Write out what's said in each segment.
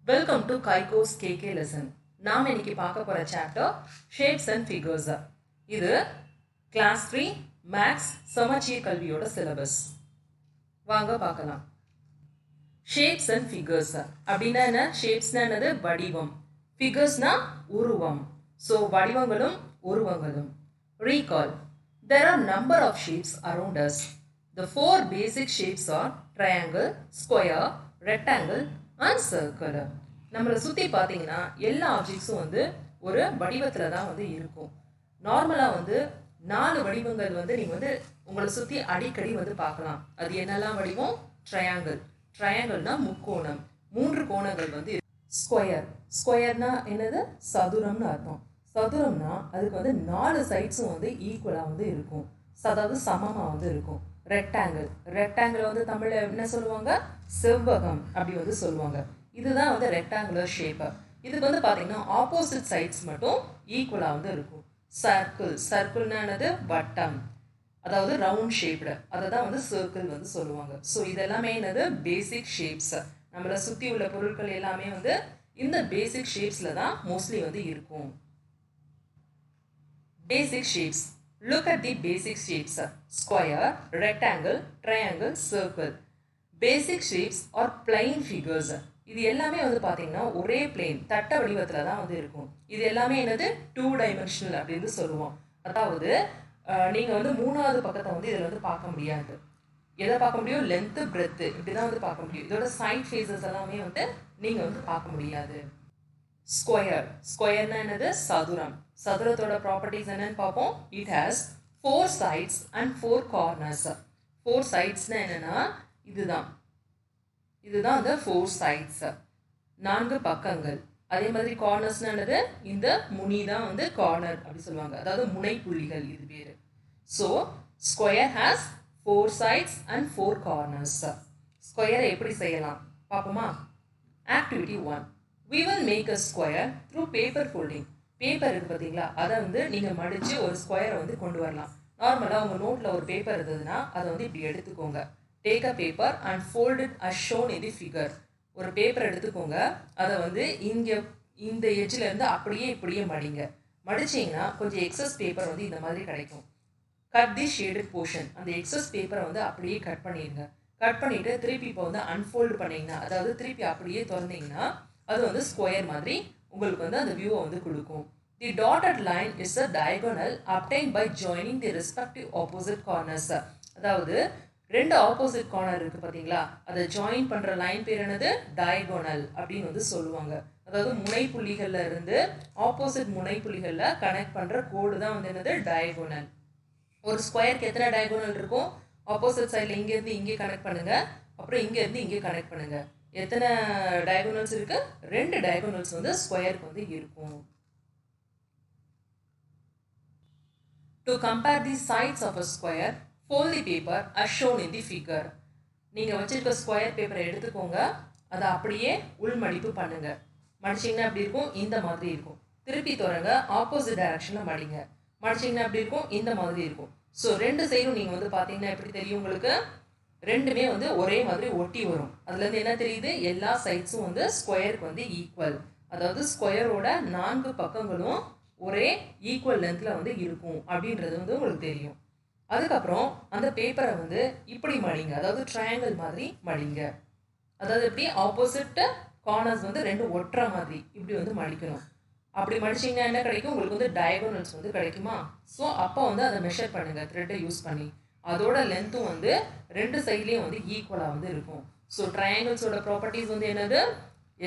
Welcome to Kaiko's KK lesson. நாம் இன்னைக்கு பார்க்க போற chapter Shapes and Figures. இது class 3 Maths சமச்சீர் கல்வியோட syllabus. வாங்க பார்க்கலாம். Shapes and Figures. அப்படின்னா என்ன? Shapesனா என்னது? வடிவம். Figuresனா உருவம். So வடிவங்களும் உருவங்களும். Recall. There are number of shapes around us. The four basic shapes are triangle, square, rectangle and circle. நம்மளை சுற்றி பார்த்தீங்கன்னா எல்லா ஆப்ஜெக்ட்ஸும் வந்து ஒரு வடிவத்தில் தான் வந்து இருக்கும். நார்மலாக வந்து 4 வடிவங்கள் வந்து நீங்கள் வந்து உங்களை சுற்றி அடிக்கடி வந்து பார்க்கலாம். அது என்னெல்லாம் வடிவம்? ட்ரையாங்கிள். ட்ரையாங்கிள்னா முக்கோணம். 3 கோணங்கள் வந்து ஸ்கொயர். ஸ்கொயர்னா என்னது? சதுரம்னு அர்த்தம். சதுரம்னா அதுக்கு வந்து 4 சைட்ஸும் வந்து ஈக்குவலாக வந்து இருக்கும், அதாவது சமமாக வந்து இருக்கும். ரெக்டாங்கிள். ரெக்டாங்கிள் வந்து தமிழில் என்ன சொல்லுவாங்க? செவ்வகம் அப்படி வந்து சொல்லுவாங்க. இதுதான் வந்து ரெக்டாங்குலர் ஷேப்பு. இதுக்கு வந்து பார்த்தீங்கன்னா ஆப்போசிட் சைட்ஸ் மட்டும் ஈக்குவலாக வந்து இருக்கும். சர்க்கிள். சர்க்கிள்னா என்னது? வட்டம், அதாவது ரவுண்ட் ஷேப்டு, அதை தான் வந்து சர்க்கிள் வந்து சொல்லுவாங்க. ஸோ இதெல்லாமே என்னது? Basic shapes. நம்மளை சுற்றி உள்ள பொருட்கள் எல்லாமே வந்து இந்த பேசிக் ஷேப்ஸில் தான் மோஸ்ட்லி வந்து இருக்கும். Basic shapes. Look at the basic shapes: square, rectangle, triangle, circle. Basic shapes are plain figures. இது எல்லாமே வந்து பார்த்தீங்கன்னா ஒரே பிளேன் தட்ட வடிவத்தில் தான் வந்து இருக்கும். இது எல்லாமே என்னது? 2 டைமென்ஷனல் அப்படின்னு சொல்லுவோம். அதாவது நீங்கள் வந்து 3வது பக்கத்தை வந்து இதில் வந்து பார்க்க முடியாது. எதை பார்க்க முடியும்? லென்த்து, பிரெத்து, இப்படி தான் வந்து பார்க்க முடியும். இதோட சைட் ஃபேஸஸ் எல்லாமே வந்து நீங்கள் வந்து பார்க்க முடியாது. ஸ்கொயர். ஸ்கொயர்னா என்னது? சதுரம். சதுரத்தோட ப்ராப்பர்ட்டிஸ் என்னன்னு பார்ப்போம். It has 4 sides and 4 corners. 4 sidesனா என்னன்னா இதுதான் அந்த 4 sides, 4 பக்கங்கள். அதே மாதிரி கார்னர்ஸ்னா என்னது? இந்த முனி தான் வந்து கார்னர் அப்படி சொல்லுவாங்க, அதாவது முனை புள்ளிகள் இது பேரு. So square has 4 sides and 4 corners. ஸ்கொயரை எப்படி செய்யலாம் பார்ப்போமா? Activity 1. We will make a square through paper folding. Paper இருக்குது பார்த்தீங்களா, அதை வந்து நீங்கள் மடித்து ஒரு ஸ்கொயரை வந்து கொண்டு வரலாம். நார்மலாக உங்கள் நோட்டில் ஒரு பேப்பர் இருந்ததுன்னா அதை வந்து இப்படி எடுத்துக்கோங்க. Take a paper and fold it as shown in the figure. ஒரு பேப்பர் எடுத்துக்கோங்க, அதை வந்து இங்கே இந்த எட்ஜிலேருந்து அப்படியே இப்படியே மடிங்க. மடிச்சிங்கன்னா கொஞ்சம் எக்ஸஸ் பேப்பர் வந்து இந்த மாதிரி கிடைக்கும். கட் தி ஷேடட் போர்ஷன். அந்த எக்ஸஸ் பேப்பரை வந்து அப்படியே கட் பண்ணிடுங்க. கட் பண்ணிவிட்டு திருப்பி இப்போ வந்து அன்ஃபோல்டு பண்ணிங்கன்னா, அதாவது திருப்பி அப்படியே திறந்தீங்கன்னா அது வந்து ஸ்கொயர் மாதிரி உங்களுக்கு வந்து அந்த வியூவை வந்து கொடுக்கும். The dotted line is a diagonal obtained by joining the respective opposite corners. அதாவது 2 ஆப்போசிட் கார்னர் இருக்குது பார்த்தீங்களா, அதை ஜாயின் பண்ணுற லைன் பேர் என்னது? டயகோனல் அப்படின்னு வந்து சொல்லுவாங்க. அதாவது முனைப்புள்ளிகளில் இருந்து ஆப்போசிட் முனைப்புள்ளிகளில் கனெக்ட் பண்ணுற கோடு தான் வந்து என்னது? டயகோனல். ஒரு ஸ்கொயருக்கு எத்தனை டயகோனல் இருக்கும்? ஆப்போசிட் சைடில் இங்கேருந்து இங்கே கனெக்ட் பண்ணுங்கள், அப்புறம் இங்கேருந்து இங்கே கனெக்ட் பண்ணுங்கள். எத்தனை டயகோனல்ஸ் இருக்கு? 2 டயகோனல்ஸ் வந்து ஸ்கொயருக்கு வந்து இருக்கும். To compare the sides of a square, fold the paper as shown in the figure. நீங்கள் வச்சிருக்க ஸ்கொயர் பேப்பரை எடுத்துக்கோங்க, அதை அப்படியே உள்மடிப்பு பண்ணுங்க. மடிச்சிங்கன்னா அப்படி இருக்கும், இந்த மாதிரி இருக்கும். திருப்பி தொடங்க, ஆப்போசிட் டைரக்ஷனில் மடிங்க. மடிச்சிங்கன்னா அப்படி இருக்கும், இந்த மாதிரி இருக்கும். ஸோ 2 சைடும் நீங்கள் வந்து பார்த்தீங்கன்னா எப்படி தெரியும் உங்களுக்கு? ரெண்டுமே வந்து ஒரே மாதிரி ஒட்டி வரும். அதுலேருந்து என்ன தெரியுது? எல்லா சைட்ஸும் வந்து ஸ்கொயருக்கு வந்து ஈக்குவல். அதாவது ஸ்கொயரோட 4 பக்கங்களும் ஒரே ஈக்குவல் லென்த்தில் வந்து இருக்கும் அப்படின்றது வந்து உங்களுக்கு தெரியும். அதுக்கப்புறம் அந்த பேப்பரை வந்து இப்படி மடிங்க, அதாவது ட்ரையாங்கிள் மாதிரி மடிங்க. அதாவது எப்படி? ஆப்போசிட் கார்னர்ஸ் வந்து 2 ஒட்டுற மாதிரி இப்படி வந்து மடிக்கணும். அப்படி மடிச்சிங்கன்னா என்ன கிடைக்கும்? உங்களுக்கு வந்து டயகோனல்ஸ் வந்து கிடைக்குமா? ஸோ அப்போ வந்து அதை மெஷர் பண்ணுங்கள் த்ரெட்டை யூஸ் பண்ணி. அதோட லென்த்தும் வந்து 2 சைட்லேயும் வந்து ஈக்குவலாக வந்து இருக்கும். ஸோ ட்ரையாங்கிள்ஸோட ப்ராப்பர்ட்டிஸ் வந்து என்னது?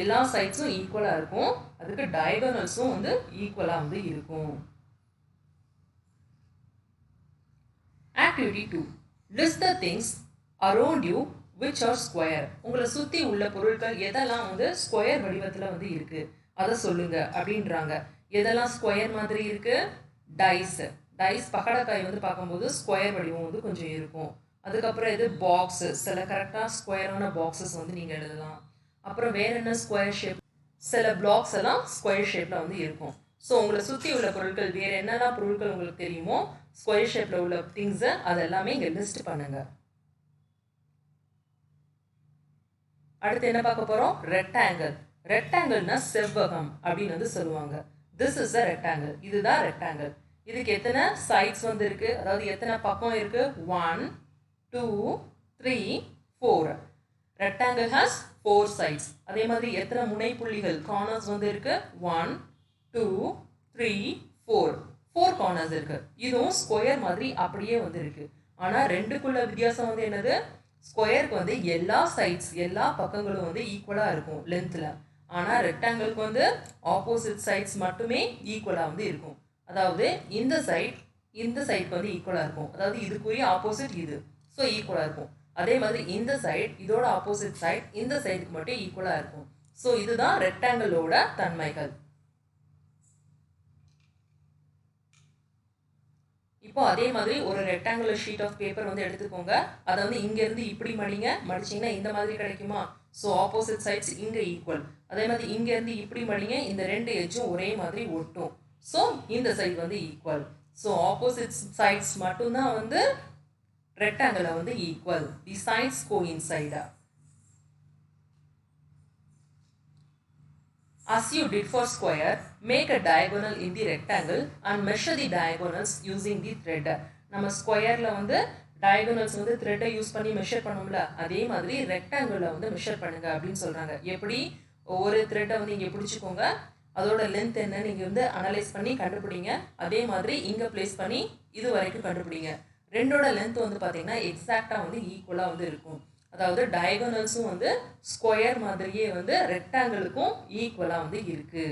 எல்லா சைட்ஸும் ஈக்குவலாக இருக்கும், அதுக்கு டயகோனல்ஸும் வந்து ஈக்குவலாக வந்து இருக்கும். Activity 2. List the things around you which R square. உங்களை சுற்றி உள்ள பொருட்கள் எதெல்லாம் வந்து ஸ்கொயர் வடிவத்தில் வந்து இருக்குது அதை சொல்லுங்க அப்படின்றாங்க. எதெல்லாம் ஸ்கொயர் மாதிரி இருக்குது? டைஸ். டைஸ் பக்கடக்காய் வந்து பார்க்கும்போது ஸ்கொயர் வடிவம் வந்து கொஞ்சம் இருக்கும். அதுக்கப்புறம் இது பாக்ஸு, சில கரெக்டாக ஸ்கொயரான பாக்ஸஸ் வந்து நீங்கள் எழுதலாம். அப்புறம் வேறு என்ன ஸ்கொயர் ஷேப்? சில பிளாக்ஸ் எல்லாம் ஸ்கொயர் ஷேப்பில் வந்து இருக்கும். ஸோ உங்களை சுற்றி உள்ள பொருட்கள் வேறு என்னெல்லாம் பொருட்கள் உங்களுக்கு தெரியுமோ ஸ்கொயர் ஷேப்பில் உள்ள திங்ஸை அதெல்லாமே இங்கே லிஸ்ட் பண்ணுங்கள். அடுத்து என்ன பார்க்க போகிறோம்? ரெக்டாங்கிள். ரெக்டாங்கிள்னா செவ்வகம் அப்படின்னு வந்து சொல்லுவாங்க. This is a rectangle. இதுதான் ரெக்டாங்கிள். இதுக்கு எத்தனை சைட்ஸ் வந்து இருக்கு, அதாவது எத்தனை பக்கம் இருக்கு? 1 2 3 4. Rectangle has 4 sides. அதே மாதிரி எத்தனை முனைப்புள்ளிகள் கார்னர்ஸ் வந்து இருக்கு? 1 2 3 4. 4 கார்னர்ஸ் இருக்கு. இதுவும் ஸ்கொயர் மாதிரி அப்படியே வந்து இருக்கு. ஆனா ரெண்டுக்குள்ள வித்தியாசம் வந்து என்னது? ஸ்கொயருக்கு வந்து எல்லா சைட்ஸ் எல்லா பக்கங்களும் வந்து ஈக்குவலா இருக்கும் லென்த்ல. ஆனா ரெக்டாங்கிளுக்கு வந்து ஆப்போசிட் சைட்ஸ் மட்டுமே ஈக்குவலா வந்து இருக்கும். அதாவது இந்த சைடுக்கு வந்து ஈக்குவலா இருக்கும். அதாவது இதுக்குரிய ஆப்போசிட் இது, ஸோ ஈக்குவலா இருக்கும். அதே மாதிரி இந்த சைடு இதோட ஆப்போசிட் சைடு இந்த சைடுக்கு மட்டும் ஈக்குவலா இருக்கும். ஸோ இதுதான் ரெக்டாங்கிளோட தன்மைகள். இப்போ அதே மாதிரி ஒரு ரெக்டாங்குலர் ஷீட் ஆஃப் பேப்பர் வந்து எடுத்துக்கோங்க. அதை வந்து இங்கேருந்து இப்படி மடிச்சிங்கன்னா இந்த மாதிரி கிடைக்குமா? ஸோ ஆப்போசிட் சைட்ஸ் இங்கே ஈக்குவல். அதே மாதிரி இங்கேருந்து இப்படி மடிங்க, இந்த ரெண்டு எட்ஜும் ஒரே மாதிரி ஒட்டும். ஸோ இந்த சைடு வந்து ஈக்குவல். ஸோ ஆப்போசிட் சைட்ஸ் மட்டும்தான் வந்து ரெக்டாங்கிள் வந்து equal. The sides coincide. As you did for square, make a diagonal in the rectangle and measure the diagonals using the thread. நம்ம ஸ்கொயர்ல வந்து diagonals வந்து thread யூஸ் பண்ணி measure பண்ணுவோம்ல, அதே மாதிரி ரெக்டாங்கிள்ல வந்து மெஷர் பண்ணுங்க அப்படின்னு சொல்றாங்க. எப்படி? ஒவ்வொரு த்ரெட்டை வந்து இங்கே பிடிச்சிக்கோங்க, அதோட லென்த் என்ன நீங்க வந்து அனலைஸ் பண்ணி கண்டுபிடிங்க. அதே மாதிரி இங்க பிளேஸ் பண்ணி இது வரைக்கும் கண்டுபிடிங்க. ரெண்டோட லென்த் வந்து பாத்தீங்கன்னா எக்ஸாக்டா வந்து ஈக்குவலா வந்து இருக்கும். அதாவது டயகோனல்ஸும் வந்து ஸ்கொயர் மாதிரியே வந்து ரெக்டாங்கிளுக்கும் ஈக்குவலா வந்து இருக்கு.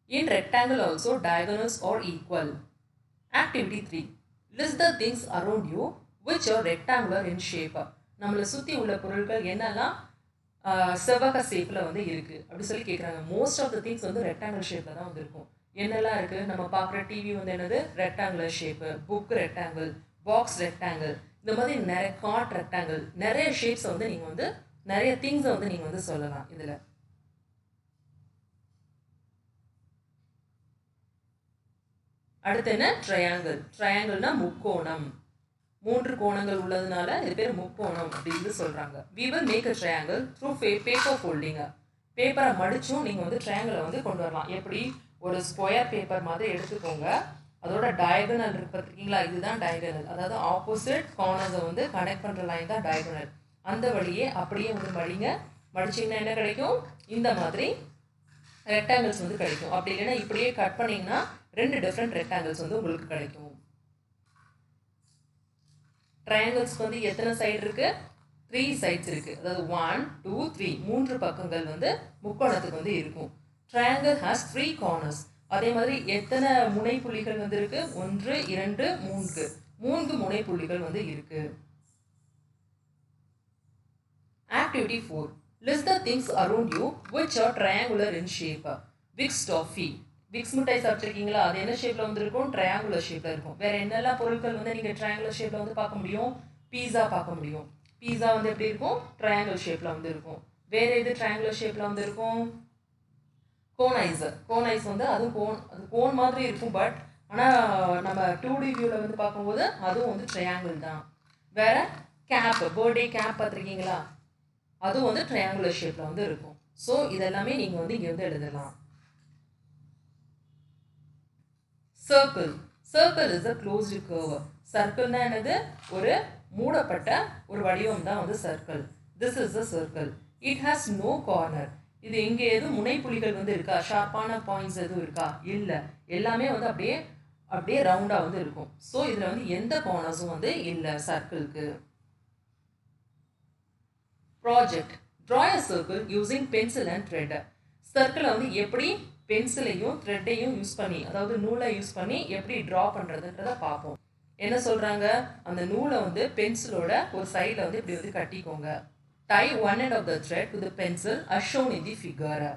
In rectangle also diagonals are equal. Activity 3. List the things around you which are rectangular in shape. நம்மளை சுத்தி உள்ள பொருட்கள் என்னெல்லாம் செவ்வக ஷேப்ல வந்து இருக்கு அப்படி சொல்லி கேட்குறாங்க. மோஸ்ட் ஆஃப் த திங்ஸ் வந்து ரெக்டாங்கிள் ஷேப்ல தான் வந்து இருக்கும். என்னெல்லாம் இருக்கு? நம்ம பார்க்குற டிவி வந்து என்னது? Rectangular shape. Book rectangle, box rectangle, இந்த மாதிரி நிறைய கார்ட் ரெக்டாங்கிள், நிறைய ஷேப்ஸ் வந்து நீங்கள் வந்து நிறைய திங்ஸை வந்து நீங்கள் வந்து சொல்லலாம் இதில். அடுத்து என்ன? ட்ரையாங்கிள். ட்ரையாங்கிள்னா முக்கோணம். 3 கோணங்கள் உள்ளதுனால இது பேர் முக்கோணம் அப்படின்னு சொல்றாங்க. We will make a triangle through paper folding. பேப்பரை மடிச்சும் நீங்கள் வந்து ட்ரையாங்கிளை வந்து கொண்டு வரலாம். எப்படி? ஒரு ஸ்கொயர் பேப்பர் மாதிரி எடுத்துக்கோங்க, அதோட டயகனல் இருக்கு பார்த்துருக்கீங்களா? இதுதான் டயகனல். அதாவது ஆப்போசிட் கார்னர்ஸை வந்து கனெக்ட் பண்ணுற லைன் தான் டயகனல். அந்த வழியே அப்படியே வந்து மடிச்சிங்கன்னா என்ன கிடைக்கும்? இந்த மாதிரி ரெக்டாங்கிள்ஸ் வந்து கிடைக்கும். அப்படி இல்லைன்னா இப்படியே கட் பண்ணிங்கன்னா 2 டிஃப்ரெண்ட் ரெக்டாங்கிள்ஸ் வந்து உங்களுக்கு கிடைக்கும். ட்ரையாங்கிள்ஸ்க்கு வந்து எத்தனை சைடு இருக்கு? 3 சைட்ஸ் இருக்கு. அதாவது 1 2 3 3 பக்கங்கள் வந்து முக்கோணத்துக்கு வந்து இருக்கும். Triangle has 3 corners. அதே மாதிரி எத்தனை முனைப்புள்ளிகள் வந்து இருக்கு? 1 2 3 முனைப்புள்ளிகள் வந்து இருக்கு. Activity 4. List the things around you which are triangular in shape. Vicks toffee. Vicks மிட்டாய் சாப்பிட்ருக்கீங்களா? அது என்ன ஷேப்ல வந்து இருக்கும்? ட்ரையாங்குலர் ஷேப்ல இருக்கும். வேற என்னெல்லாம் பொருட்கள் வந்து நீங்க ட்ரையாங்குலர் ஷேப்ல வந்து பார்க்க முடியும்? பீஸா பார்க்க முடியும். பீஸா வந்து எப்படி இருக்கும்? ட்ரையாங்கிள் ஷேப்ல வந்து இருக்கும். வேற எது ட்ரையாங்குலர் ஷேப்ல வந்து இருக்கும்? கோன் ஐஸ் வந்து அது கோன் மாதிரி இருக்கும். பட் ஆனால் நம்ம 2D வியூவில் வந்து பார்க்கும்போது அதுவும் வந்து ட்ரையாங்கிள் தான். வேற கேப், பர்த்டே கேப் பார்த்துருக்கீங்களா? அதுவும் வந்து ட்ரையாங்குலர் ஷேப்ல வந்து இருக்கும். ஸோ இதெல்லாமே நீங்கள் வந்து இங்கே வந்து எழுதலாம். Circle is a closed curve. சர்க்கிள்னா என்னது? ஒரு மூடப்பட்ட ஒரு வடிவம் தான் வந்து circle. This is a circle. It has no corner. இது எங்கே எதுவும் முனைப்புள்ளிகள் வந்து இருக்கா? ஷார்ப்பான பாயிண்ட்ஸ் எதுவும் இருக்கா? இல்லை, எல்லாமே வந்து அப்படியே ரவுண்டாக வந்து இருக்கும். ஸோ இதில் வந்து எந்த கார்னர்ஸும் வந்து இல்லை சர்க்கிளுக்கு. Project. Draw a circle using pencil and thread. சர்க்கிளை வந்து எப்படி பென்சிலையும் த்ரெட்டையும் யூஸ் பண்ணி, அதாவது நூலை யூஸ் பண்ணி எப்படி ட்ரா பண்ணுறதுன்றதை பார்ப்போம். என்ன சொல்கிறாங்க? அந்த நூலை வந்து பென்சிலோட ஒரு சைடில் வந்து இப்படி வந்து கட்டிக்கோங்க. Tie one end of the thread to the pencil as shown in the figure.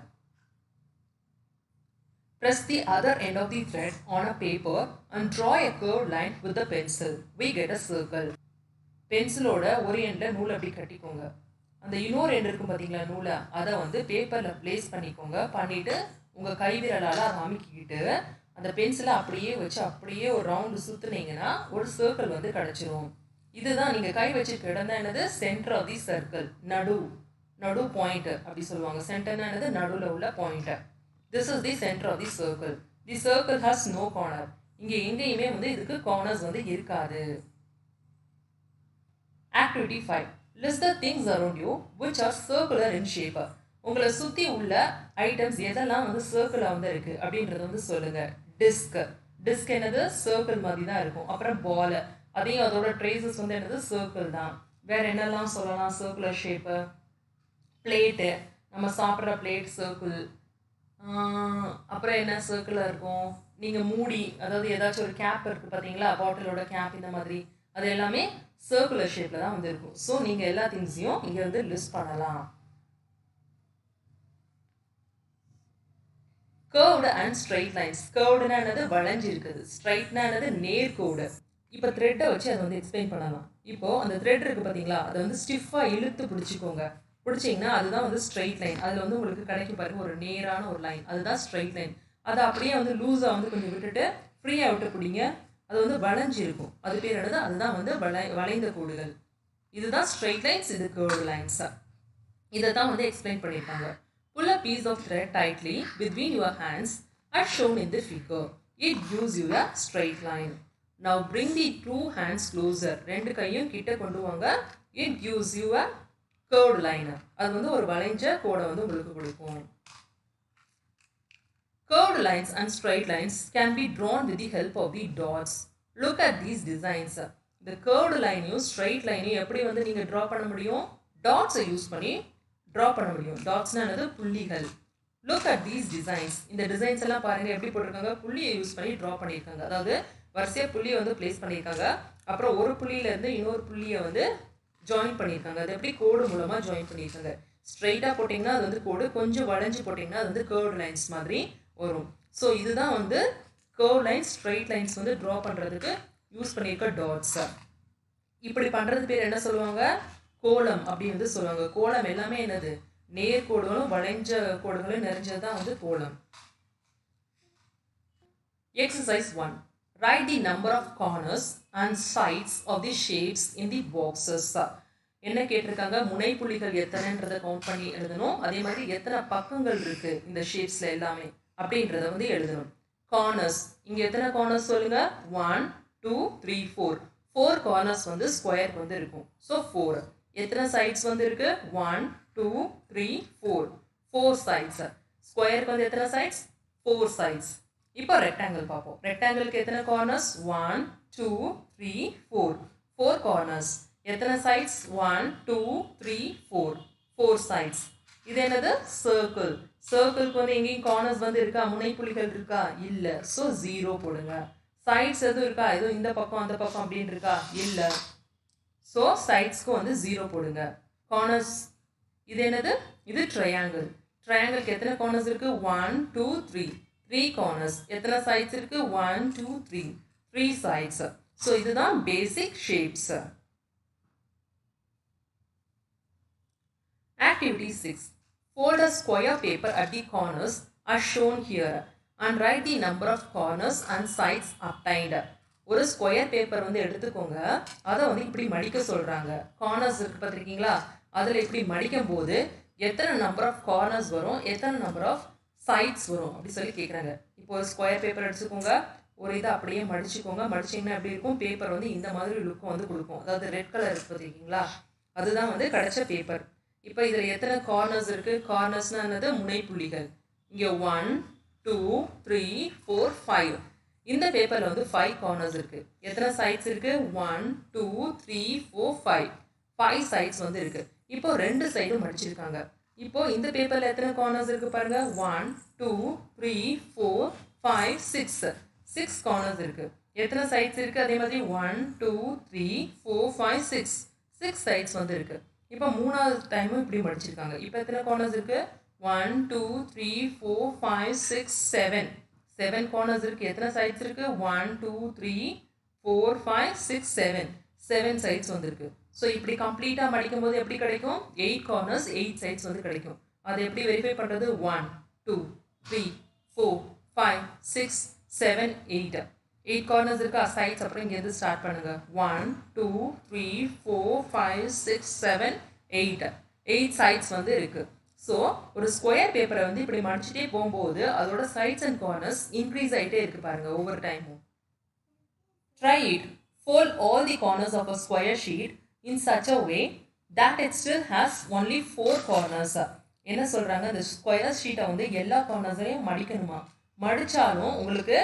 Press the other end of the thread on a paper and draw a curved line with the pencil. We get a circle. பென்சிலோட ஒரு எண்டில் நூலை அப்படி கட்டிக்கோங்க. அந்த இன்னொரு end இருக்கும் பார்த்தீங்களா நூலை, அதை வந்து பேப்பரில் பிளேஸ் பண்ணிக்கோங்க. பண்ணிவிட்டு உங்கள் கைவிரலால் அதை அமுக்கிக்கிட்டு அந்த பென்சிலை அப்படியே வச்சு அப்படியே ஒரு ரவுண்டு சுற்றுனீங்கன்னா ஒரு சர்க்கிள் வந்து கிடச்சிரும். இதுதான் நீங்கள் கை வச்சுருக்க இடம் தான் என்னது? Centre of the circle. நடு பாயிண்ட் அப்படி சொல்லுவாங்க. சென்டர்னா என்னது, நடுவில் உள்ள point. This is the centre of the circle. The circle has no corner. இங்கே எங்கேயுமே வந்து இதுக்கு கார்னர்ஸ் வந்து இருக்காது. Activity 5. List the things around you which are circular in shape. உங்களை சுற்றி உள்ள ஐட்டம்ஸ் எதெல்லாம் வந்து சர்க்கிளாக வந்து இருக்குது அப்படின்றத வந்து சொல்லுங்கள். டிஸ்க் என்னது, சர்க்கிள் மாதிரி தான் இருக்கும். அப்புறம் பால், அதையும் அதோட ட்ரேசஸ் வந்து என்னது, சர்க்கிள் தான். வேறு என்னெல்லாம் சொல்லலாம் சர்க்குலர் ஷேப்பு. பிளேட்டு, நம்ம சாப்பிட்ற பிளேட் சர்க்கிள். அப்புறம் என்ன சர்க்கிளாக இருக்கும், நீங்கள் மூடி, அதாவது ஏதாச்சும் ஒரு கேப் இருக்குது பார்த்தீங்களா, பாட்டிலோட கேப், இந்த மாதிரி அது எல்லாமே சர்க்குலர் ஷேப்பில் தான் வந்து இருக்கும். ஸோ நீங்கள் எல்லா திங்ஸையும் இங்கே வந்து லிஸ்ட் பண்ணலாம். Curved and straight lines. கர்வ்டுனா என்னது, வளைஞ்சு இருக்குது. ஸ்ட்ரைட்னா என்னது, நேர்கோடு. இப்போ த்ரெட்டை வச்சு அதை வந்து எக்ஸ்பிளைன் பண்ணலாம். இப்போது அந்த த்ரெட் இருக்குது பார்த்தீங்களா, அதை வந்து ஸ்டிஃபாக இழுத்து பிடிச்சிக்கோங்க. பிடிச்சிங்கன்னா அதுதான் வந்து ஸ்ட்ரைட் லைன். அதில் வந்து உங்களுக்கு கிடைக்கும் பாருங்க ஒரு நேரான ஒரு லைன், அதுதான் ஸ்ட்ரைட் லைன். அதை அப்படியே வந்து லூஸாக வந்து கொஞ்சம் விட்டுட்டு ஃப்ரீயாக விட்டு பிடிங்க, அது வந்து வளைஞ்சு இருக்கும். அது பேர் என்னது, அதுதான் வந்து வளைந்த கோடுகள். இதுதான் ஸ்ட்ரைட் லைன்ஸ், இது கர்வ்டு லைன்ஸ். இதை தான் வந்து எக்ஸ்பிளைன் பண்ணியிருக்காங்க. Pull a piece of thread tightly between your hands as shown in the figure. It gives you a straight line. Now bring the two hands closer. ரெண்டு கையும் கிட்ட கொண்டு வாங்க. It gives you a curved line. அது வந்து ஒரு வளைஞ்ச கோடை வந்து உங்களுக்கு கொடுக்கும். Curved lines and straight lines can be drawn with the help of the dots. Look at these designs. The curved line யும் straight line யும் எப்படி வந்து நீங்க draw பண்ண முடியும், dots யூஸ் பண்ணி draw பண்ண முடியும். டாட்ஸ்னா என்னது, புள்ளிகள். Look at these designs. இந்த டிசைன்ஸ் எல்லாம் பாருங்க எப்படி போட்டிருக்காங்க, புள்ளியை யூஸ் பண்ணி ட்ரா பண்ணியிருக்காங்க. அதாவது வரிசையாக புள்ளியை வந்து பிளேஸ் பண்ணியிருக்காங்க. அப்புறம் ஒரு புள்ளியிலேருந்து இன்னொரு புள்ளியை வந்து ஜாயின் பண்ணியிருக்காங்க. அது எப்படி, கோடு மூலமாக ஜாயின் பண்ணியிருக்காங்க. ஸ்ட்ரைட்டாக போட்டிங்கன்னா அது வந்து கோடு, கொஞ்சம் வளைஞ்சு போட்டிங்கன்னா அது வந்து கர்வ் லைன்ஸ் மாதிரி வரும். ஸோ இதுதான் வந்து கர்வ் லைன்ஸ், ஸ்ட்ரைட் லைன்ஸ் வந்து ட்ரா பண்ணுறதுக்கு யூஸ் பண்ணியிருக்க டாட்ஸ். இப்படி பண்ணுறது பேர் என்ன சொல்லுவாங்க, கோலம் அப்படின்னு வந்து சொல்லுவாங்க. கோலம் எல்லாமே என்னது, நேர்கோடுகளும் வளைஞ்ச கோடுகளும் நிறைஞ்சது தான் வந்து கோலம். Exercise 1. Write the number of corners and sides of the shapes in the boxes. என்ன கேட்டிருக்காங்க, முனைப்புள்ளிகள் எத்தனைன்றதை கவுண்ட் பண்ணி எழுதணும். அதே மாதிரி எத்தனை பக்கங்கள் இருக்கு இந்த ஷேப்ஸ்ல எல்லாமே அப்படின்றத வந்து எழுதணும். கார்னர்ஸ், இங்க எத்தனை கார்னர்ஸ் சொல்லுங்க, 1 2 3 4. 4 கார்னர்ஸ் வந்து ஸ்கொயருக்கு வந்து இருக்கும். ஸோ 4. எத்தனை சைட்ஸ் வந்து இருக்கு, 1 2 3 4. 4 சைட்ஸ். ஸ்கொயருக்கு வந்து எத்தனை சைட்ஸ், 4 சைட்ஸ். இப்போ ரெக்டாங்கிள் பார்ப்போம். ரெக்டாங்கிளுக்கு எத்தனை கார்னர்ஸ், 1 2 3 4. 4 கார்னர்ஸ். எத்தனை சைட்ஸ், 1 2 3 4. 4 சைட்ஸ். இது என்னது, சர்க்கிள். சர்க்கிளுக்கு வந்து எங்கேயும் கார்னர்ஸ் வந்து இருக்கா, முனைப்புள்ளிகள் இருக்கா, இல்லை. ஸோ 0 போடுங்க. சைட்ஸ் எதுவும் இருக்கா, எதுவும் இந்த பக்கம் அந்த பக்கம் அப்படின்னு இருக்கா, இல்லை. ஸோ சைட்ஸ்க்கு வந்து 0 போடுங்க. கார்னர்ஸ், இது என்னது, இது ட்ரையாங்கிள். ட்ரையாங்கிளுக்கு எத்தனை கார்னர்ஸ் இருக்கு, 1 2 3. 3 கார்னர்ஸ். எத்தனை சைட்ஸ் இருக்கு, 1 2 3. 3 சைட்ஸ். ஸோ இதுதான் basic shapes. Activity 6. Fold a square paper at the corners as shown here and write the number of corners and sides obtained. ஒரு ஸ்கொயர் பேப்பர் வந்து எடுத்துக்கோங்க, அதை வந்து இப்படி மடிக்க சொல்கிறாங்க. கார்னர்ஸ் இருக்குது பார்த்துருக்கீங்களா, அதில் இப்படி மடிக்கும் போது எத்தனை நம்பர் ஆஃப் கார்னர்ஸ் வரும், எத்தனை நம்பர் ஆஃப் சைட்ஸ் வரும் அப்படி சொல்லி கேட்குறாங்க. இப்போ ஒரு ஸ்கொயர் பேப்பர் எடுத்துக்கோங்க, ஒரு இதை அப்படியே மடிச்சுக்கோங்க. மடிச்சிங்கன்னா எப்படி இருக்கும், பேப்பர் வந்து இந்த மாதிரி லுக்கும் வந்து கொடுக்கும். அதாவது ரெட் கலர் இருக்குது பார்த்துருக்கீங்களா, அதுதான் வந்து கிடைச்ச பேப்பர். இப்போ இதில் எத்தனை கார்னர்ஸ் இருக்குது, கார்னர்ஸ்னால் என்னது, முனைப்புள்ளிகள். இங்கே 1 2 3 4 5. இந்த பேப்பரில் வந்து 5 கார்னர்ஸ் இருக்குது. எத்தனை சைட்ஸ் இருக்குது, 1 2 3 4 5. 5 சைட்ஸ் வந்து இருக்குது. இப்போ 2 சைடும் மடிச்சிருக்காங்க. இப்போ இந்த பேப்பரில் எத்தனை கார்னர்ஸ் இருக்குது பாருங்கள், 1 2 3 4 5 6. 6 கார்னர்ஸ் இருக்குது. எத்தனை சைட்ஸ் இருக்குது, அதே மாதிரி 1 2 3 4 5 6. 6 சைட்ஸ் வந்து இருக்குது. இப்போ 3வது டைமும் இப்படி மடிச்சிருக்காங்க. இப்போ எத்தனை கார்னர்ஸ் இருக்குது, 1 2 3 4 5 6 7. 7 கார்னர்ஸ் இருக்குது. எத்தனை சைட்ஸ் இருக்குது, 1 2 3 4 5 6 7. 7 சைட்ஸ் வந்துருக்கு. ஸோ இப்படி கம்ப்ளீட்டாக மடிக்கும் போது எப்படி கிடைக்கும், 8 கார்னர்ஸ் 8 சைட்ஸ் வந்து கிடைக்கும். அதை எப்படி வெரிஃபை பண்ணுறது, 1 2 3 4 5 6 7 8. 8 கார்னர்ஸ் இருக்கா, சைட்ஸ். அப்புறம் இங்கேருந்து ஸ்டார்ட் பண்ணுங்கள், 1 2 3 4 5 6 7 8. 8 சைட்ஸ் வந்து இருக்குது. ஸோ ஒரு ஸ்கொயர் பேப்பரை வந்து இப்படி மடிச்சுட்டே போகும்போது அதோட சைட்ஸ் அண்ட் கார்னர்ஸ் இன்க்ரீஸ் ஆகிட்டே இருக்குது பாருங்கள் ஒவ்வொரு டைமும். Try it. Fold all the corners of a square sheet in such a way that it still has only 4 corners. என்ன சொல்கிறாங்க, இந்த ஸ்கொயர் ஷீட்டை வந்து எல்லா கார்னர்ஸையும் மடிக்கணுமா, மடித்தாலும் உங்களுக்கு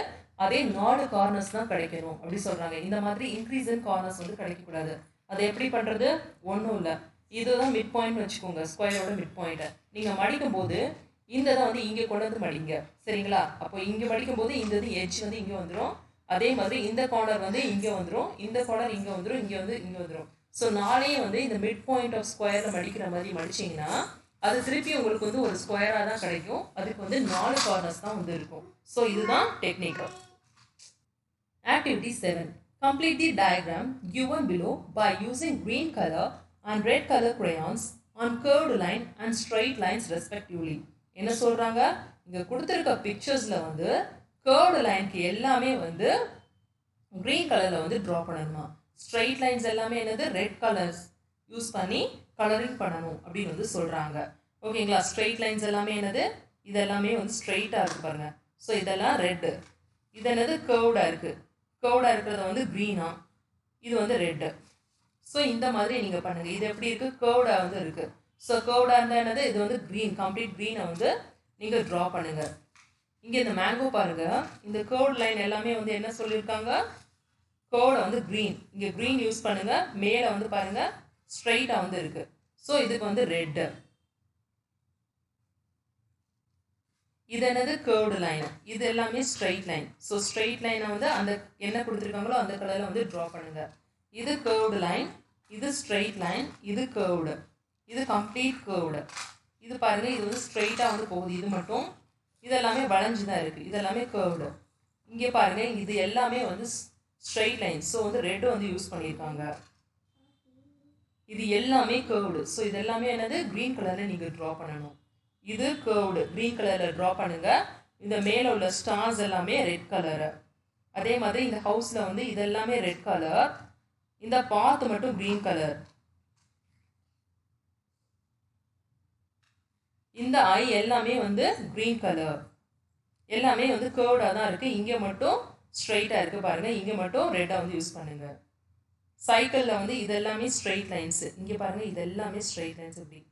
அதே 4 கார்னர்ஸ் தான் கிடைக்கணும் அப்படி சொல்கிறாங்க. இந்த மாதிரி இன்க்ரீஸ் இன் கார்னர்ஸ் வந்து கிடைக்கக்கூடாது. அதை எப்படி பண்ணுறது, ஒன்றும் இல்லை, இதுதான் மிட் பாயிண்ட் வச்சுக்கோங்க, ஸ்கொயரோட மிட் பாயிண்ட்டை. நீங்கள் மடிக்கும் போது இந்த தான் வந்து இங்கே கொண்டு வந்து மடிங்க, சரிங்களா? அப்போ இங்கே மடிக்கும் போது இந்த இது எட்ஜ் வந்து இங்கே வந்துடும். அதே மாதிரி இந்த கார்னர் வந்து இங்கே வந்துடும், இந்த கார்னர் இங்கே வந்துடும், இங்கே வந்து இங்கே வந்துடும். ஸோ நாளையே வந்து இந்த மிட் பாயிண்ட் ஆஃப் ஸ்கொயரில் மடிக்கிற மாதிரி மடிச்சிங்கன்னா அது திருப்பி உங்களுக்கு வந்து ஒரு ஸ்கொயராக தான் கிடைக்கும். அதுக்கு வந்து 4 கார்னர்ஸ் தான் வந்து இருக்கும். ஸோ இதுதான் technique. Activity 7. Complete the diagram given below by using green color and red color crayons on curved line and straight lines respectively. என்ன சொல்கிறாங்க, இங்கே கொடுத்துருக்க பிக்சர்ஸில் வந்து curved லைனுக்கு எல்லாமே வந்து க்ரீன் கலரில் வந்து ட்ரா பண்ணணுமா, ஸ்ட்ரைட் லைன்ஸ் எல்லாமே என்னது ரெட் கலர்ஸ் யூஸ் பண்ணி கலரிங் பண்ணணும் அப்படின்னு வந்து சொல்கிறாங்க. ஓகேங்களா? ஸ்ட்ரைட் லைன்ஸ் எல்லாமே என்னது, இது எல்லாமே வந்து ஸ்ட்ரைட்டாக இருக்குது பாருங்கள். ஸோ இதெல்லாம் ரெட்டு, இது என்னது கர்வ்டாக இருக்குது, கர்வ்டாக இருக்கிறத வந்து க்ரீனா, இது வந்து ரெட்டு. ஸோ இந்த மாதிரி நீங்கள் பண்ணுங்கள். இது எப்படி இருக்குது, கர்வ்டாக வந்து இருக்குது. ஸோ கர்வ்டாக இருந்தால் என்னது, இது வந்து க்ரீன், கம்ப்ளீட் க்ரீனை வந்து நீங்கள் ட்ரா பண்ணுங்கள். இங்கே இந்த மேங்கோ பாருங்கள், இந்த கர்வ்ட் லைன் எல்லாமே வந்து என்ன சொல்லியிருக்காங்க, கர்வ்டை வந்து க்ரீன், இங்கே க்ரீன் யூஸ் பண்ணுங்கள். மேலே வந்து பாருங்கள் ஸ்ட்ரைட்டாக வந்து இருக்குது. ஸோ இதுக்கு வந்து ரெட்டு. இது என்னது கர்வ்டு லைன், இது எல்லாமே ஸ்ட்ரைட் லைன். ஸோ ஸ்ட்ரைட் லைனை வந்து அந்த என்ன கொடுத்துருக்காங்களோ அந்த கலரில் வந்து ட்ரா பண்ணுங்கள். இது கர்வ்டு லைன், இது ஸ்ட்ரைட் லைன், இது கர்வ்டு, இது கம்ப்ளீட் கர்வ்டு. இது பாருங்கள், இது வந்து ஸ்ட்ரைட்டாக வந்து போகுது, இது மட்டும் இதெல்லாமே வளைஞ்சு தான் இருக்குது, இதெல்லாமே கர்வ்டு. இங்கே பாருங்கள், இது எல்லாமே வந்து ஸ்ட்ரைட் லைன். ஸோ வந்து ரெட்டு வந்து யூஸ் பண்ணியிருக்காங்க. இது எல்லாமே கர்வ்டு. ஸோ இது எல்லாமே என்னது க்ரீன் கலரில் நீங்கள் ட்ரா பண்ணணும். இது கர்வ்டு, க்ரீன் கலரில் ட்ரா பண்ணுங்கள். இந்த மேலே உள்ள ஸ்டார்ஸ் எல்லாமே ரெட் கலரு. அதே மாதிரி இந்த ஹவுஸில் வந்து இது எல்லாமே ரெட் கலர், இந்த பாத் மட்டும் க்ரீன் கலர். இந்த ஐ எல்லாமே வந்து க்ரீன் கலர், எல்லாமே வந்து கர்வ்டாக தான் இருக்குது. இங்கே மட்டும் ஸ்ட்ரைட்டாக இருக்குது பாருங்கள், இங்கே மட்டும் ரெட்டாக வந்து யூஸ் பண்ணுங்கள். சைக்கிளில் வந்து இது எல்லாமே ஸ்ட்ரைட் லைன்ஸு, இங்கே பாருங்கள் இது எல்லாமே ஸ்ட்ரைட் லைன்ஸ். இப்படி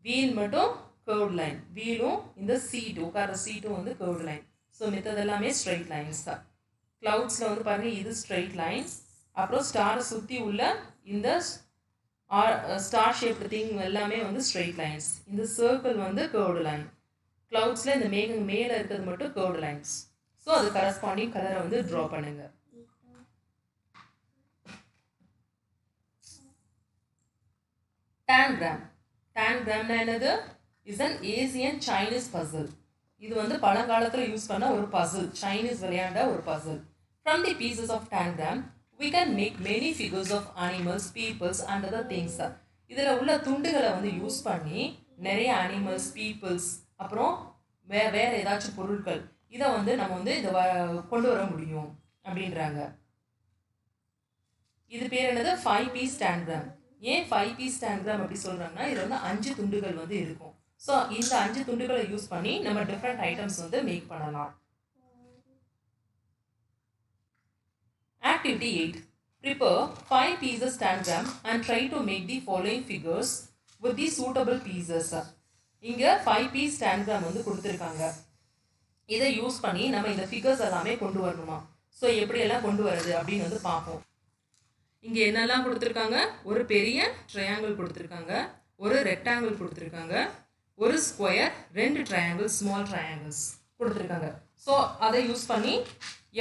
வீல் மட்டும் கர்வ்ட் லைன், வீலும் இந்த சீட்டு உட்கார சீட்டும் வந்து கர்வ்ட் லைன். ஸோ மித்தது எல்லாமே ஸ்ட்ரைட் லைன்ஸ் தான். க்ளவுட்ஸில் வந்து பாருங்கள் இது ஸ்ட்ரைட் லைன், அப்புறம் ஸ்டாரை சுற்றி உள்ள இந்த ஸ்டார் ஷேப்டு திங் எல்லாமே வந்து ஸ்ட்ரைட் லைன்ஸ். இந்த சர்க்கிள் வந்து கர்வ்டு லைன். க்ளவுட்ஸில் இந்த மேகம் மேலே இருக்கிறது மட்டும் கர்வ்டு லைன்ஸ். ஸோ அது கரஸ்பாண்டிங் கலரை வந்து ட்ரா பண்ணுங்கள். டான்கிராம். டான்கிராம்னா என்னது, is an Asian Chinese puzzle. இது வந்து பழங்காலத்தில் யூஸ் பண்ண ஒரு பசில், சைனீஸ் விளையாண்ட ஒரு puzzle. From the pieces of tangram we can make many figures of animals, peoples and other things. இதில் உள்ள துண்டுகளை வந்து யூஸ் பண்ணி நிறைய அனிமல்ஸ், பீப்புள்ஸ், அப்புறம் வேறு ஏதாச்சும் பொருட்கள் இதை வந்து நம்ம வந்து இதை கொண்டு வர முடியும் அப்படின்றாங்க. இது பேர் என்னது 5 பீஸ் டான்கிராம். ஏன் 5 பீஸ் டான்கிராம் அப்படி சொல்கிறாங்கன்னா, இதில் வந்து 5 துண்டுகள் வந்து இருக்கும். ஸோ இந்த 5 துண்டுகளை யூஸ் பண்ணி நம்ம டிஃப்ரெண்ட் ஐட்டம்ஸ் வந்து மேக் பண்ணலாம். Activity 8. Prepare 5 pieces stangram and try to make the following figures with the suitable pieces. இங்கே 5 piece stangram வந்து கொடுத்துருக்காங்க. இதை யூஸ் பண்ணி நம்ம இந்த ஃபிகர்ஸ் எல்லாமே கொண்டு வரணுமா. ஸோ எப்படியெல்லாம் கொண்டு வரது அப்படின்னு வந்து பார்ப்போம். இங்கே என்னெல்லாம் கொடுத்துருக்காங்க, ஒரு பெரிய ட்ரையாங்கிள் கொடுத்துருக்காங்க, ஒரு ரெக்டாங்கிள் கொடுத்துருக்காங்க, ஒரு ஸ்கொயர், 2 ட்ரையாங்கிள், ஸ்மால் ட்ரையாங்கிள்ஸ் கொடுத்துருக்காங்க. ஸோ அதை யூஸ் பண்ணி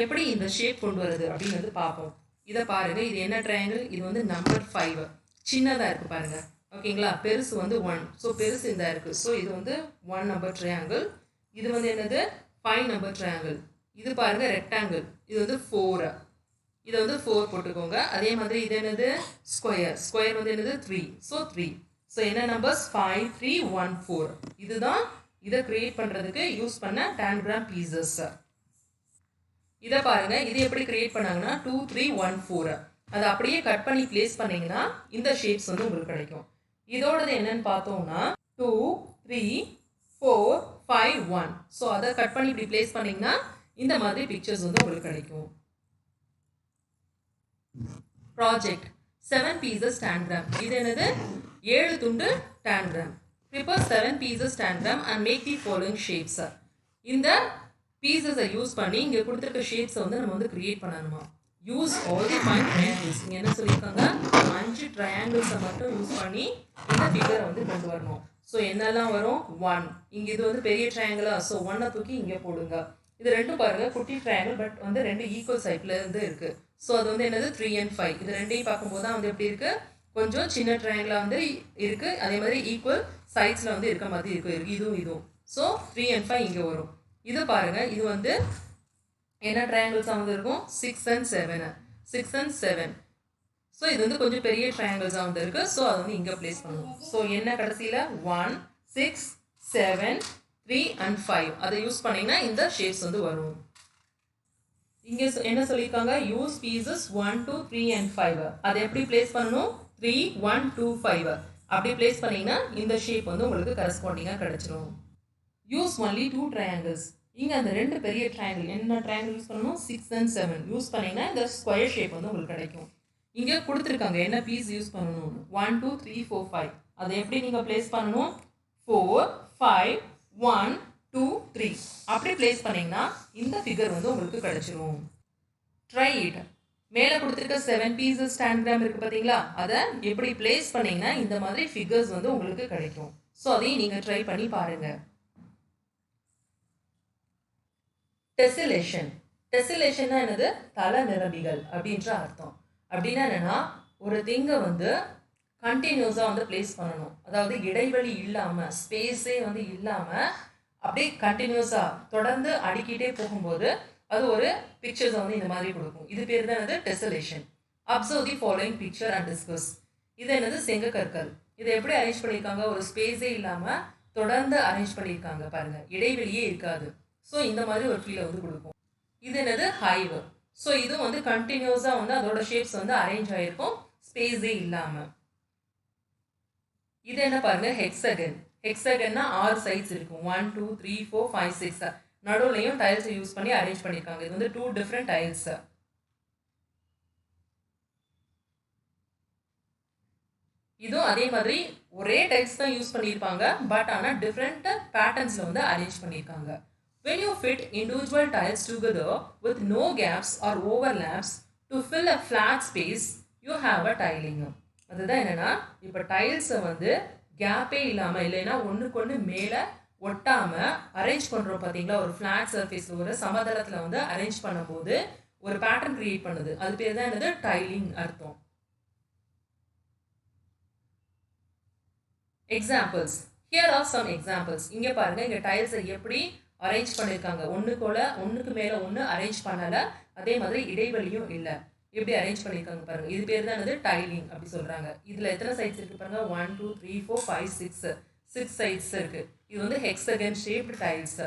எப்படி இந்த ஷேப் கொண்டு வருது அப்படின்னு வந்து பார்ப்போம். இதை பாருங்கள், இது என்ன ட்ரையாங்கிள், இது வந்து நம்பர் 5 சின்னதாக இருக்குது பாருங்கள். ஓகேங்களா, பெருசு வந்து 1. ஸோ பெருசு இந்த இருக்குது. ஸோ இது வந்து 1 நம்பர் ட்ரையாங்கிள். இது வந்து என்னது 5 நம்பர் ட்ரையாங்கிள். இது பாருங்கள் ரெக்டாங்கிள், இது வந்து 4. இதை வந்து 4 போட்டுக்கோங்க. அதே மாதிரி இது என்னது ஸ்கொயர், ஸ்கொயர் வந்து என்னது 3. ஸோ 3. ஸோ என்ன நம்பர்ஸ் 5, 3, 1, 4. இதுதான் இதை கிரியேட் பண்ணுறதுக்கு யூஸ் பண்ண டான்கிராம் பீசஸ். இதை பாருங்கள், இது எப்படி கிரியேட் பண்ணாங்கன்னா 2, 3, 1, 4. அதை அப்படியே கட் பண்ணி பிளேஸ் பண்ணிங்கன்னா இந்த ஷேப்ஸ் வந்து உங்களுக்கு கிடைக்கும். இதோடது என்னன்னு பார்த்தோம்னா 2 3 4 5 1. ஸோ அதை கட் பண்ணி இப்படி பிளேஸ் பண்ணிங்கன்னா இந்த மாதிரி பிக்சர்ஸ் வந்து உங்களுக்கு கிடைக்கும். Project 7 pieces tangram. இது என்னது 7 துண்டு tangram. Prepare 7 pieces tangram and make the following shapes. இந்த பீசஸை யூஸ் பண்ணி இங்கே கொடுத்துருக்க ஷேப்ஸை வந்து நம்ம வந்து கிரியேட் பண்ணணுமா. Use all the 5 triangles. இங்கே என்ன சொல்லியிருக்காங்க, 5 ட்ரையாங்கிள்ஸை மட்டும் யூஸ் பண்ணி இந்த ஃபிகரை வந்து கொண்டு வரணும். ஸோ என்னெல்லாம் வரும், 1. இங்கே இது வந்து பெரிய ட்ரையாங்கிளா, ஸோ 1 தூக்கி இங்கே போடுங்க. இது ரெண்டும் பாருங்க குட்டி ட்ரையாங்கிள், பட் வந்து ரெண்டு ஈக்குவல் சைட்ல இருந்து இருக்கு. ஸோ அது வந்து என்னது 3 and 5. இது ரெண்டையும் பார்க்கும்போது தான் வந்து எப்படி இருக்கு, கொஞ்சம் சின்ன ட்ரையாங்கிளா வந்து இருக்கு, அதே மாதிரி ஈக்குவல் சைட்ஸ்ல வந்து இருக்க மாதிரி இருக்கு இதுவும். ஸோ 3 and 5 இங்கே வரும். இது பாருங்க, இது வந்து என்ன ட்ரையாங்கிள்ஸ் வந்து இருக்கும், 6 and 7. ஸோ இது வந்து கொஞ்சம் பெரிய ட்ரையாங்கிள்ஸாக வந்து இருக்கு. ஸோ அதை வந்து இங்கே பிளேஸ் பண்ணுவோம். ஸோ என்ன கடைசியில் 1 6 7 3 and 5 அதை யூஸ் பண்ணீங்கன்னா இந்த ஷேப்ஸ் வந்து வரும். இங்கே என்ன சொல்லியிருக்காங்க, யூஸ் பீசஸ் 1 2 3 and 5. அதை எப்படி பிளேஸ் பண்ணணும், 3 1 2 5 அப்படி பிளேஸ் பண்ணீங்கன்னா இந்த ஷேப் வந்து உங்களுக்கு கரஸ்பாண்டிங்காக கிடைச்சிரும். Use only 2 triangles. இங்கே அந்த ரெண்டு பெரிய ட்ரையாங்கிள், என்ன ட்ரையாங்கிள் யூஸ் பண்ணணும், 6 and 7 யூஸ் பண்ணிங்கன்னா இந்த ஸ்கொயர் ஷேப் வந்து உங்களுக்கு கிடைக்கும். இங்கே கொடுத்துருக்காங்க என்ன பீஸ் யூஸ் பண்ணணும், 1 2 3 4 5. அதை எப்படி நீங்கள் பிளேஸ் பண்ணணும், 4 5 1 2 3 அப்படி பிளேஸ் பண்ணிங்கன்னா இந்த ஃபிகர் வந்து உங்களுக்கு கிடைச்சிரும். Try it. மேலே கொடுத்துருக்க 7 pieces tangram இருக்குது பார்த்தீங்களா, அதை எப்படி பிளேஸ் பண்ணிங்கன்னா இந்த மாதிரி ஃபிகர்ஸ் வந்து உங்களுக்கு கிடைக்கும். ஸோ அதையும் நீங்கள் ட்ரை பண்ணி பாருங்கள். டெசிலேஷன். டெசிலேஷன்னா என்னது, தலை நிரம்பிகள் அப்படின்ற அர்த்தம். அப்படின்னா என்னன்னா, ஒரு திங்கை வந்து கண்டினியூஸாக வந்து பிளேஸ் பண்ணணும், அதாவது இடைவெளி இல்லாமல், ஸ்பேஸே வந்து இல்லாமல் அப்படியே கண்டினியூஸாக தொடர்ந்து அடிக்கிட்டே போகும்போது அது ஒரு பிக்சர்ஸை வந்து இந்த மாதிரி கொடுக்கும். இது பேர் தான் என்னது, tessellation. Observe the following picture and discuss. இது என்னது, செங்கக்கற்கள். இதை எப்படி அரேஞ்ச் பண்ணியிருக்காங்க, ஒரு ஸ்பேஸே இல்லாமல் தொடர்ந்து அரேஞ்ச் பண்ணியிருக்காங்க பாருங்க, இடைவெளியே இருக்காது. ஸோ இந்த மாதிரி ஒரு ஃபீலை வந்து கொடுக்கும். இது என்னது, ஹைவ். ஸோ இதுவும் வந்து கண்டினியூஸாக வந்து அதோட ஷேப்ஸ் வந்து அரேஞ்ச் ஆகிருக்கும், ஸ்பேஸே இல்லாமல். இது என்ன பாருங்க, ஹெக்ஸகன். ஹெக்ஸகன்னா 6 சைட்ஸ் இருக்கும், 1 2 3 4 5 6. நடுவுலையும் டைல்ஸ் யூஸ் பண்ணி அரேஞ்ச் பண்ணியிருக்காங்க. இது வந்து 2 டிஃப்ரெண்ட் டைல்ஸ். இதுவும் அதே மாதிரி ஒரே டைல்ஸ் தான் யூஸ் பண்ணியிருப்பாங்க, பட் ஆனால் டிஃப்ரெண்ட் பேட்டர்ன்ஸில் வந்து அரேஞ்ச் பண்ணியிருக்காங்க. When you fit individual tiles together with no gaps or overlaps to fill a flat space, you have a tiling. அதுதான் என்னன்னா, இப்போ டைல்ஸை வந்து கேப்பே இல்லாமல், இல்லைன்னா ஒன்றுக்கு ஒன்று மேலே ஒட்டாமல் அரேஞ்ச் பண்ணுறோம் பார்த்தீங்களா, ஒரு ஃப்ளாட் சர்ஃபேஸில் ஒரு சமதளத்தில் வந்து அரேஞ்ச் பண்ணும்போது ஒரு பேட்டர்ன் கிரியேட் பண்ணுது. அது பேர் தான் என்னது, டைலிங் அர்த்தம். Examples. Here are some examples. இங்கே பாருங்கள், இங்கே டைல்ஸை எப்படி அரேஞ்ச் பண்ணியிருக்காங்க, ஒன்றுக்கு மேலே ஒன்று அரேஞ்ச் பண்ணலை, அதே மாதிரி இடைவெளியும் இல்லை, எப்படி அரேஞ்ச் பண்ணியிருக்காங்க பாருங்கள். இது பேர் தான் என்னது, டைலிங் அப்படி சொல்கிறாங்க. இதில் எத்தனை சைட்ஸ் இருக்குது பாருங்கள், 1 2 3 4 5 6 சைட்ஸ் இருக்குது. இது வந்து ஹெக்ஸகன் ஷேப்டு டைல்ஸ்.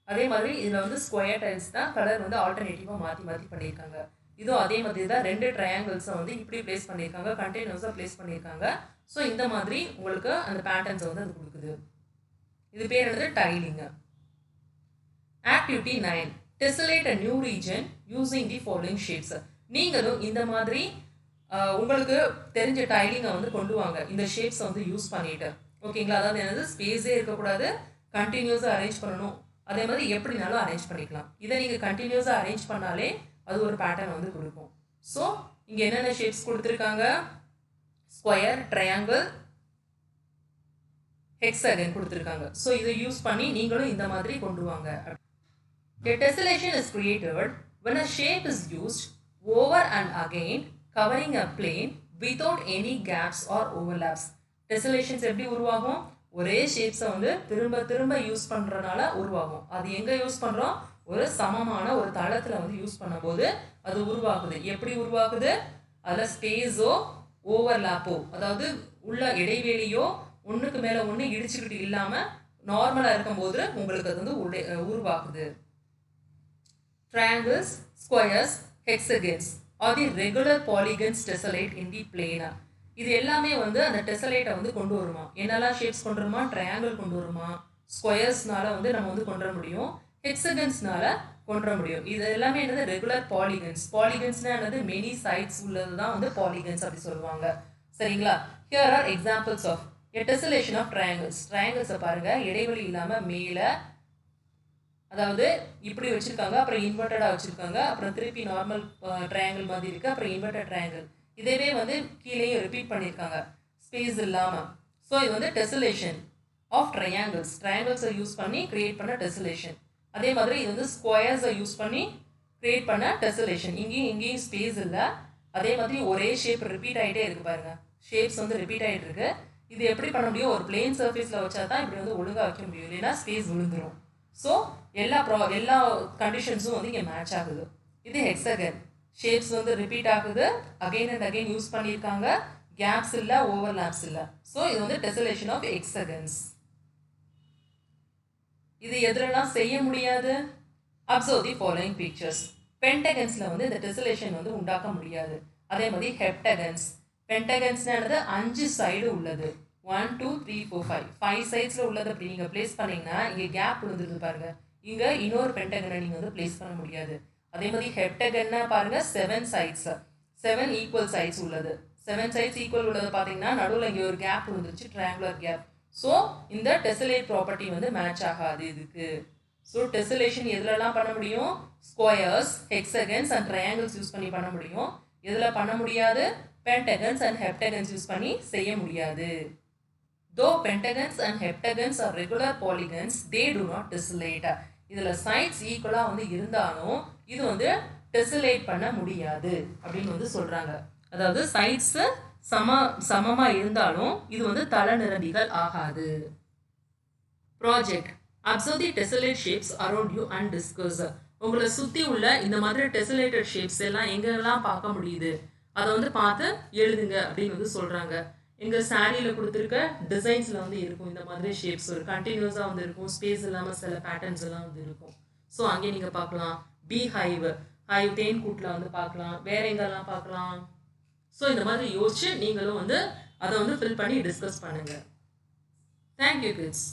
அதே மாதிரி இதில் வந்து ஸ்கொயர் டைல்ஸ் தான், கலர் வந்து ஆல்டர்னேட்டிவாக மாற்றி பண்ணியிருக்காங்க. இதுவும் அதே மாதிரி தான், 2 ட்ரையாங்கிள்ஸை வந்து இப்படி பிளேஸ் பண்ணியிருக்காங்க, கண்டினியூஸாக பிளேஸ் பண்ணியிருக்காங்க. ஸோ இந்த மாதிரி உங்களுக்கு அந்த பேட்டர்ன்ஸை வந்து அது கொடுக்குது. இது பேர் என்னது, டைலிங். Activity 9. Tessellate a new region using the following shapes. நீங்களும் இந்த மாதிரி உங்களுக்கு தெரிஞ்ச டைலிங்கை வந்து கொண்டு வாங்க, இந்த ஷேப்ஸை வந்து யூஸ் பண்ணிட்டு. ஓகேங்களா, அதாவது என்னது, ஸ்பேஸே இருக்கக்கூடாது, கண்டினியூஸாக அரேஞ்ச் பண்ணணும், அதே மாதிரி எப்படினாலும் அரேஞ்ச் பண்ணிக்கலாம். இதை நீங்கள் கண்டினியூஸாக அரேஞ்ச் பண்ணாலே அது ஒரு பேட்டர்ன் வந்து கொடுக்கும். ஸோ இங்கே என்னென்ன ஷேப்ஸ் கொடுத்துருக்காங்க, ஸ்கொயர், ட்ரையாங்கிள், ஹெக்ஸகன் கொடுத்துருக்காங்க. ஸோ இதை யூஸ் பண்ணி நீங்களும் இந்த மாதிரி கொண்டு வாங்க. A tessellation is created when a shape is used over and again covering a plane without any gaps or overlaps. Tessellations எப்படி உருவாகும், ஒரே ஷேப்ஸை வந்து திரும்ப யூஸ் பண்ணுறதுனால உருவாகும். அது எங்கே யூஸ் பண்ணுறோம், ஒரு சமமான ஒரு தளத்தில் வந்து யூஸ் பண்ணும்போது அது உருவாகுது. எப்படி உருவாகுது, அதில் ஸ்பேஸோ ஓவர்லாப்போ, அதாவது உள்ள இடைவெளியோ ஒன்றுக்கு மேலே ஒன்று இடிச்சுக்கிட்டு இல்லாமல் நார்மலாக இருக்கும்போது உங்களுக்கு அது வந்து உருவாகுது. Triangles, squares, hexagons are the regular polygons tessellate in the plane. இது எல்லாமே வந்து அந்த டெசலேட்டை வந்து கொண்டு வருமா. என்னெல்லாம் ஷேப்ஸ் கொண்டு வருமா, ட்ரையாங்கிள் கொண்டு வருமா, ஸ்கொயர்ஸ்னால வந்து நம்ம வந்து கொண்டு வர முடியும், ஹெக்ஸகன்ஸ்னால கொண்டு வர முடியும். இது எல்லாமே என்னது ரெகுலர் பாலிகன்ஸ். பாலிகன்ஸ்னா என்னது மெனி சைட்ஸ் உள்ளது தான் வந்து பாலிகன்ஸ் அப்படி சொல்லுவாங்க. சரிங்களா? Here are examples of a tessellation of triangles. ட்ரையாங்கிள்ஸை பாருங்க, இடைவெளி இல்லாமல் மேலே அதாவது இப்படி வச்சுருக்காங்க, அப்புறம் இன்வெர்ட்டடாக வச்சுருக்காங்க, அப்புறம் திருப்பி நார்மல் ட்ரையாங்கிள் மாதிரி இருக்குது, அப்புறம் இன்வெர்டட் ட்ரையாங்கிள். இதேவே வந்து கீழேயும் ரிப்பீட் பண்ணியிருக்காங்க ஸ்பேஸ் இல்லாமல். ஸோ இது வந்து டெசலேஷன் ஆஃப் ட்ரையாங்கிள்ஸ். ட்ரையாங்கிள்ஸை யூஸ் பண்ணி கிரியேட் பண்ண டெசலேஷன். அதே மாதிரி இது வந்து ஸ்கொயர்ஸை யூஸ் பண்ணி கிரியேட் பண்ண டெசலேஷன். இங்கேயும் ஸ்பேஸ் இல்லை, அதே மாதிரி ஒரே ஷேப் ரிப்பீட் ஆகிட்டே இருக்குது பாருங்கள். ஷேப்ஸ் வந்து ரிப்பீட் ஆகிட்டு இருக்கு. இது எப்படி பண்ண முடியும், ஒரு பிளேன் சர்ஃபேஸில் வச்சா தான் இப்படி வந்து ஒழுங்காக வைக்க முடியும், இல்லைன்னா ஸ்பேஸ் விழுந்துடும். ஸோ எல்லா கண்டிஷன்ஸும் வந்து இங்கே மேட்ச் ஆகுது. இது ஹெக்ஸகன். ஷேப்ஸ் வந்து ரிப்பீட் ஆகுது, அகைன் அண்ட் அகைன் யூஸ் பண்ணியிருக்காங்க, கேப்ஸ் இல்லை, ஓவர்லாப்ஸ் இல்லை. ஸோ இது வந்து டெசலேஷன் ஆஃப் ஹெக்ஸகன்ஸ். இது எதுலலாம் செய்ய முடியாது? Observe the following pictures. பென்டகன்ஸில் வந்து இந்த டெசலேஷன் வந்து உண்டாக்க முடியாது. அதே மாதிரி ஹெப்டகன்ஸ். பென்டகன்ஸ்னானது 5 சைடு உள்ளது. 1 2 3 4 5 சைட்ஸில் உள்ளது அப்படி நீங்கள் பிளேஸ் பண்ணிங்கன்னா இங்கே கேப் விழுந்துருது பாருங்கள். இங்கே இன்னொரு பென்டகனை நீங்கள் வந்து பிளேஸ் பண்ண முடியாது. அதே மாதிரி ஹெப்டகன்னா பாருங்கள் 7 சைட்ஸ், 7 ஈக்குவல் சைட்ஸ் உள்ளது. 7 சைட்ஸ் ஈக்குவல் உள்ளது பார்த்தீங்கன்னா நடுவில் இங்கே ஒரு கேப் விழுந்துருச்சு, ட்ரையாங்குலர் கேப். ஸோ இந்த டெசலேட் ப்ராப்பர்ட்டி வந்து மேட்ச் ஆகாது இதுக்கு. ஸோ டெசலேஷன் எதுலலாம் பண்ண முடியும்? Squares, hexagons and triangles use பண்ணி பண்ண முடியும். எதில் பண்ண முடியாது? பென்டகன்ஸ் அண்ட் ஹெப்டகன்ஸ் யூஸ் பண்ணி செய்ய முடியாது. Though pentagons and heptagons are regular polygons, they do not tessellate. இதில் சைட்ஸ் ஈக்குவலாக வந்து இருந்தாலும் இது வந்து டெசலேட் பண்ண முடியாது அப்படின்னு வந்து சொல்கிறாங்க. அதாவது சைட்ஸு சமமாக இருந்தாலும் இது வந்து தல நிரம்பிகள் ஆகாது. Project. Observe the desolate shapes around you and discuss. உங்களை சுற்றி உள்ள இந்த மாதிரி டெசலேட்டட் ஷேப்ஸ் எல்லாம் எங்கெல்லாம் பார்க்க முடியுது அதை வந்து பார்த்து எழுதுங்க அப்படின்னு வந்து சொல்கிறாங்க. எங்கள் சாரியில் கொடுத்துருக்க டிசைன்ஸில் வந்து இருக்கும் இந்த மாதிரி ஷேப்ஸ், ஒரு கண்டினியூஸாக வந்து இருக்கும், ஸ்பேஸ் இல்லாமல் சில பேட்டர்ன்ஸ் எல்லாம் வந்து இருக்கும். ஸோ அங்கே நீங்கள் பார்க்கலாம். பி ஹைவ் தேன் கூட்டில் வந்து பார்க்கலாம், வேற எங்கெல்லாம் பார்க்கலாம். ஸோ இந்த மாதிரி யோசிச்சு நீங்களும் வந்து அதை வந்து ஃபில் பண்ணி டிஸ்கஸ் பண்ணுங்கள். Thank you kids.